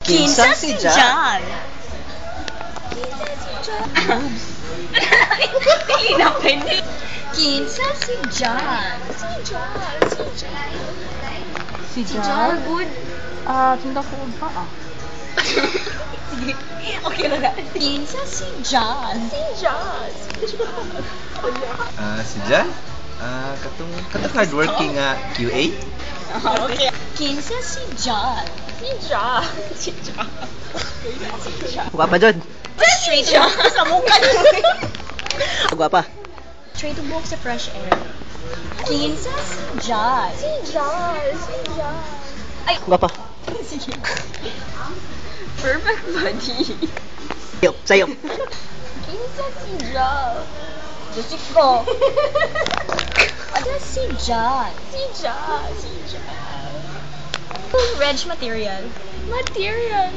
Kinsa si John? Hindi na pwede. Kinsa si John? Si John, good. Tinda ko pa Sige. Okay lang na. Kinsa si John? Si John. Si Jan? Katong hardworking QA? Okay. Kinsa si John? Si John. Si John. Gwapa John. Straight to Sa mukha Gwapa. Straight to walk sa fresh air. Kinsa si John? Si John. Si John. Gwapa. Sige. Perfect body. Sayo. Kinsa si John. Jessico. Ano si John? Si John. Si John. Reg material. Material.